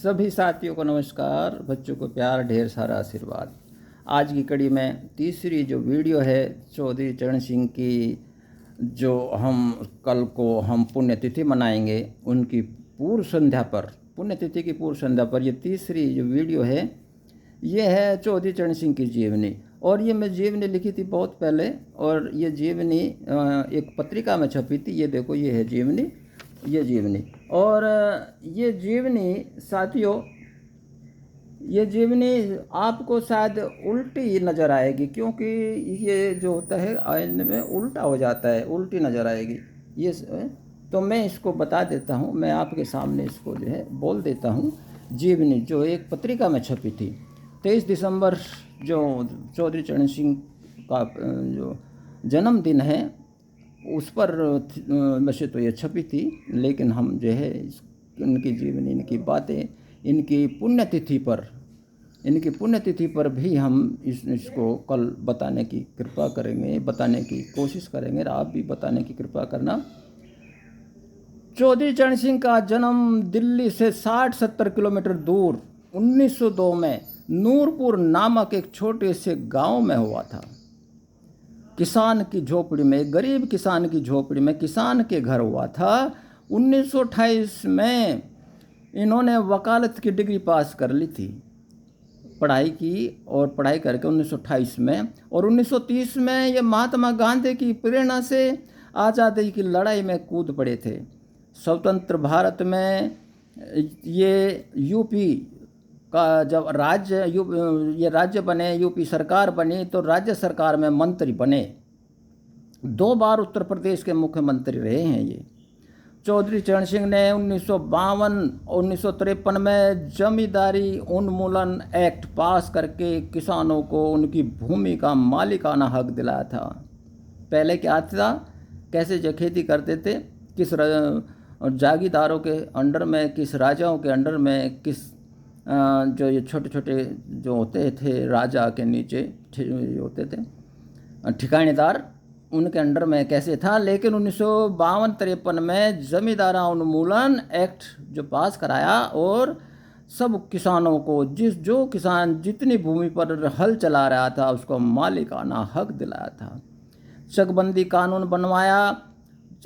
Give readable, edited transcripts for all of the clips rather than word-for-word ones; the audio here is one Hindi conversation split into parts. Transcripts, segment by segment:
सभी साथियों को नमस्कार। बच्चों को प्यार, ढेर सारा आशीर्वाद। आज की कड़ी में तीसरी जो वीडियो है चौधरी चरण सिंह की, जो कल को हम पुण्यतिथि मनाएंगे, उनकी पूर्व संध्या पर, पुण्यतिथि की पूर्व संध्या पर ये तीसरी जो वीडियो है ये है चौधरी चरण सिंह की जीवनी। और ये मैं जीवनी लिखी थी बहुत पहले, और ये जीवनी एक पत्रिका में छपी थी। ये देखो, ये है जीवनी, ये जीवनी। और ये जीवनी साथियों, ये जीवनी आपको शायद उल्टी नज़र आएगी, क्योंकि ये जो होता है आईने में उल्टा हो जाता है, उल्टी नज़र आएगी ये। तो मैं इसको बता देता हूँ, मैं आपके सामने इसको जो है बोल देता हूँ। जीवनी जो एक पत्रिका में छपी थी 23 दिसंबर, जो चौधरी चरण सिंह का जो जन्मदिन है उस पर वैसे तो ये छपी थी, लेकिन हम जो है इनकी जीवनी, इनकी बातें, इनकी पुण्यतिथि पर भी हम इसको कल बताने की कृपा करेंगे, बताने की कोशिश करेंगे। और आप भी बताने की कृपा करना। चौधरी चरण सिंह का जन्म दिल्ली से 60-70 किलोमीटर दूर 1902 में नूरपुर नामक एक छोटे से गांव में हुआ था। किसान की झोपड़ी में, गरीब किसान की झोपड़ी में, किसान के घर हुआ था। 1928 में इन्होंने वकालत की डिग्री पास कर ली थी, पढ़ाई की, और पढ़ाई करके 1928 में। और 1930 में ये महात्मा गांधी की प्रेरणा से आज़ादी की लड़ाई में कूद पड़े थे। स्वतंत्र भारत में ये यूपी का जब ये राज्य बने, यूपी सरकार बनी, तो राज्य सरकार में मंत्री बने। 2 बार उत्तर प्रदेश के मुख्यमंत्री रहे हैं ये। चौधरी चरण सिंह ने 1952 और 1953 में जमींदारी उन्मूलन एक्ट पास करके किसानों को उनकी भूमि का मालिकाना हक दिलाया था। पहले क्या था, कैसे जो खेती करते थे, किस जागीरदारों के अंडर में, किस राजाओं के अंडर में, किस जो ये छोटे छोटे जो होते थे राजा के नीचे होते थे ठिकानेदार, उनके अंडर में कैसे था। लेकिन 1952-53 में जमींदारा उन्मूलन एक्ट जो पास कराया, और सब किसानों को जो किसान जितनी भूमि पर हल चला रहा था उसको मालिकाना हक दिलाया था। चकबंदी कानून बनवाया,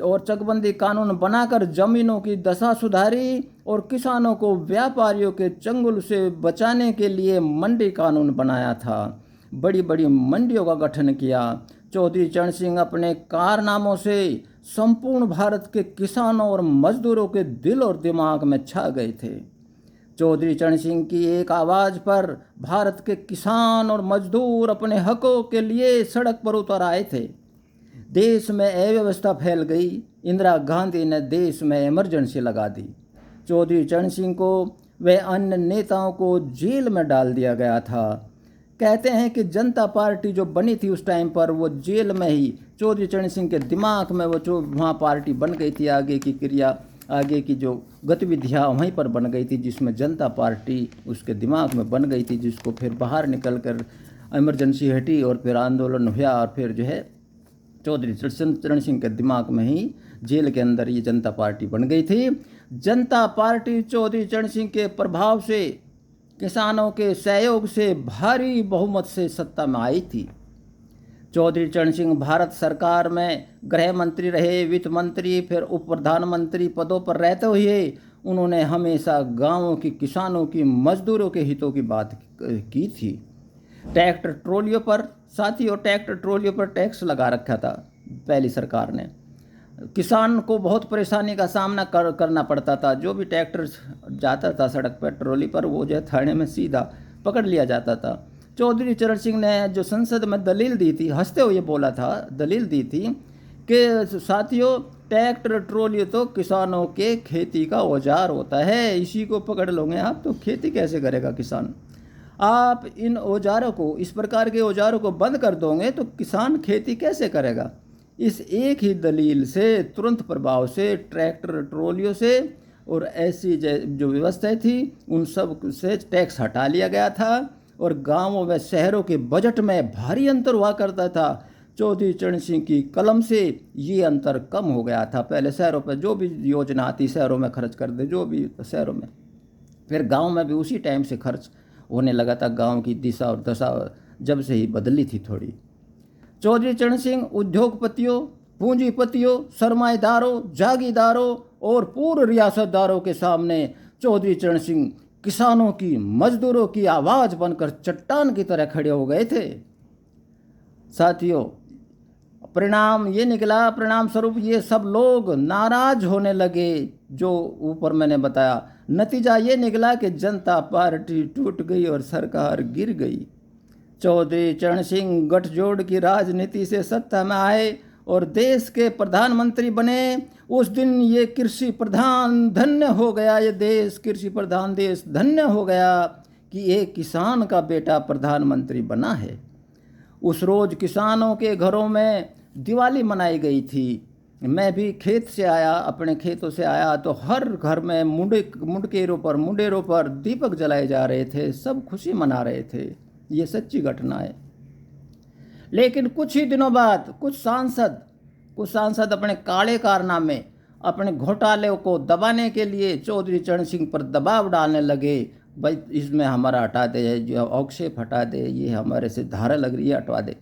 और चकबंदी कानून बनाकर जमीनों की दशा सुधारी, और किसानों को व्यापारियों के चंगुल से बचाने के लिए मंडी कानून बनाया था। बड़ी बड़ी मंडियों का गठन किया। चौधरी चरण सिंह अपने कारनामों से संपूर्ण भारत के किसानों और मजदूरों के दिल और दिमाग में छा गए थे। चौधरी चरण सिंह की एक आवाज़ पर भारत के किसान और मजदूर अपने हकों के लिए सड़क पर उतर आए थे। देश में अव्यवस्था फैल गई। इंदिरा गांधी ने देश में इमरजेंसी लगा दी। चौधरी चरण सिंह को व अन्य नेताओं को जेल में डाल दिया गया था। कहते हैं कि जनता पार्टी जो बनी थी उस टाइम पर, वो जेल में ही चौधरी चरण सिंह के दिमाग में वो जो वहाँ पार्टी बन गई थी, आगे की क्रिया, आगे की जो गतिविधियाँ वहीं पर बन गई थी, जिसमें जनता पार्टी उसके दिमाग में बन गई थी, जिसको फिर बाहर निकल कर इमरजेंसी हटी और फिर आंदोलन हुआ, और फिर जो है चौधरी चरण सिंह के दिमाग में ही जेल के अंदर ये जनता पार्टी बन गई थी। जनता पार्टी चौधरी चरण सिंह के प्रभाव से, किसानों के सहयोग से भारी बहुमत से सत्ता में आई थी। चौधरी चरण सिंह भारत सरकार में गृह मंत्री रहे, वित्त मंत्री, फिर उप प्रधानमंत्री पदों पर रहते हुए उन्होंने हमेशा गांवों की, किसानों की, मजदूरों के हितों की बात की थी। ट्रैक्टर ट्रॉलियों पर, साथियों, ट्रैक्टर ट्रॉलियों पर टैक्स लगा रखा था पहली सरकार ने। किसान को बहुत परेशानी का सामना करना पड़ता था। जो भी ट्रैक्टर जाता था सड़क पर, ट्रॉली पर, वो जो है थाने में सीधा पकड़ लिया जाता था। चौधरी चरण सिंह ने जो संसद में दलील दी थी, हंसते हुए बोला था, दलील दी थी कि साथियों, ट्रैक्टर ट्रॉली तो किसानों के खेती का औजार होता है, इसी को पकड़ लोगे आप तो खेती कैसे करेगा किसान। आप इन औजारों को, इस प्रकार के औजारों को बंद कर दोगे तो किसान खेती कैसे करेगा। इस एक ही दलील से तुरंत प्रभाव से ट्रैक्टर ट्रॉलियों से और ऐसी जो व्यवस्थाएं थी उन सब से टैक्स हटा लिया गया था, और गांवों व शहरों के बजट में भारी अंतर हुआ करता था। चौधरी चरण सिंह की कलम से ये अंतर कम हो गया था। पहले शहरों पर जो भी योजना आती शहरों में खर्च कर दे, जो भी शहरों में फिर गांव में भी उसी टाइम से खर्च होने लगा था। गांव की दिशा और दशा जब से ही बदली थी थोड़ी। चौधरी चरण सिंह उद्योगपतियों, पूंजीपतियों, सरमाएदारों, जागीरदारों और पूर्व रियासतदारों के सामने चौधरी चरण सिंह किसानों की, मजदूरों की आवाज़ बनकर चट्टान की तरह खड़े हो गए थे। साथियों, परिणाम ये निकला, परिणाम स्वरूप ये सब लोग नाराज होने लगे, जो ऊपर मैंने बताया। नतीजा ये निकला कि जनता पार्टी टूट गई और सरकार गिर गई। चौधरी चरण सिंह गठजोड़ की राजनीति से सत्ता में आए और देश के प्रधानमंत्री बने। उस दिन ये कृषि प्रधान धन्य हो गया, ये देश कृषि प्रधान देश धन्य हो गया कि एक किसान का बेटा प्रधानमंत्री बना है। उस रोज़ किसानों के घरों में दिवाली मनाई गई थी। मैं भी खेत से आया, अपने खेतों से आया, तो हर घर में मुंडेरों पर दीपक जलाए जा रहे थे, सब खुशी मना रहे थे। ये सच्ची घटना है। लेकिन कुछ ही दिनों बाद कुछ सांसद अपने काले कारनामे, अपने घोटाले को दबाने के लिए चौधरी चरण सिंह पर दबाव डालने लगे। भाई इसमें हमारा हटा दे, जो औक्षेप हटा दे, ये हमारे से धारा लग रही है, हटवा दे।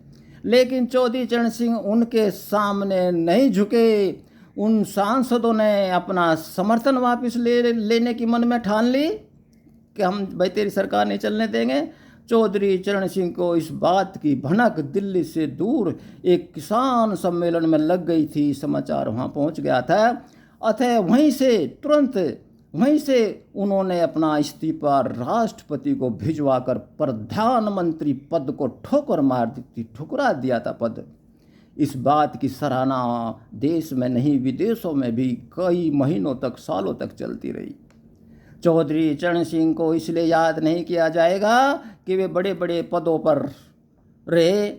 लेकिन चौधरी चरण सिंह उनके सामने नहीं झुके। उन सांसदों ने अपना समर्थन वापस लेने की मन में ठान ली कि हम भाई तेरी सरकार नहीं चलने देंगे। चौधरी चरण सिंह को इस बात की भनक दिल्ली से दूर एक किसान सम्मेलन में लग गई थी, समाचार वहाँ पहुँच गया था। अतः वहीं से उन्होंने अपना इस्तीफा राष्ट्रपति को भिजवाकर प्रधानमंत्री पद को ठुकरा दिया था पद। इस बात की सराहना देश में नहीं विदेशों में भी कई महीनों तक, सालों तक चलती रही। चौधरी चरण सिंह को इसलिए याद नहीं किया जाएगा कि वे बड़े बड़े पदों पर रहे।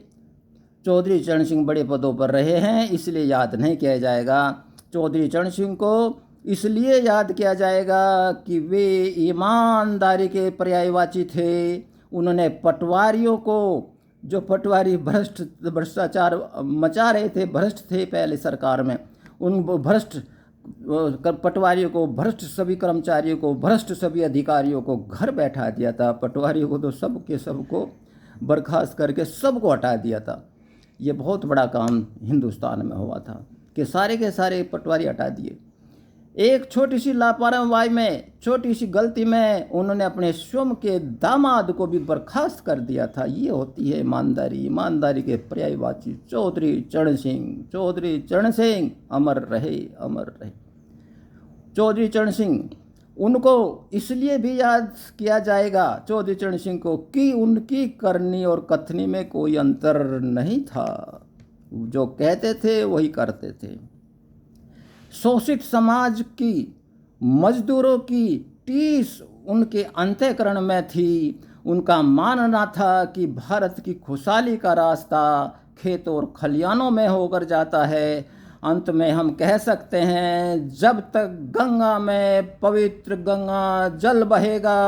चौधरी चरण सिंह बड़े पदों पर रहे हैं, इसलिए याद नहीं किया जाएगा। चौधरी चरण सिंह को इसलिए याद किया जाएगा कि वे ईमानदारी के पर्यायवाची थे। उन्होंने पटवारियों को, जो पटवारी भ्रष्टाचार मचा रहे थे, भ्रष्ट थे पहले सरकार में, उन भ्रष्ट पटवारियों को, भ्रष्ट सभी कर्मचारियों को, भ्रष्ट सभी अधिकारियों को घर बैठा दिया था। पटवारियों को तो सबको बर्खास्त करके सबको हटा दिया था। ये बहुत बड़ा काम हिंदुस्तान में हुआ था कि सारे के सारे पटवारी हटा दिए। एक छोटी सी लापरवाही में, छोटी सी गलती में उन्होंने अपने स्वयं के दामाद को भी बर्खास्त कर दिया था। ये होती है ईमानदारी के पर्यायवाची चौधरी चरण सिंह अमर रहे, अमर रहे। चौधरी चरण सिंह, उनको इसलिए भी याद किया जाएगा, चौधरी चरण सिंह को, कि उनकी करनी और कथनी में कोई अंतर नहीं था। जो कहते थे वही करते थे। शोषित समाज की, मजदूरों की टीस उनके अंतःकरण में थी। उनका मानना था कि भारत की खुशहाली का रास्ता खेतों और खलियानों में होकर जाता है। अंत में हम कह सकते हैं, जब तक गंगा में पवित्र गंगा जल बहेगा,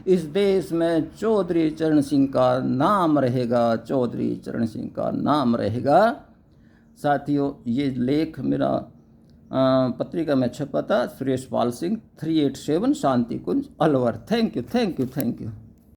इस देश में चौधरी चरण सिंह का नाम रहेगा, चौधरी चरण सिंह का नाम रहेगा। साथियों, ये लेख मेरा पत्रिका में छपा था, सुरेश पाल सिंह, 387 शांति कुंज अलवर। Thank you.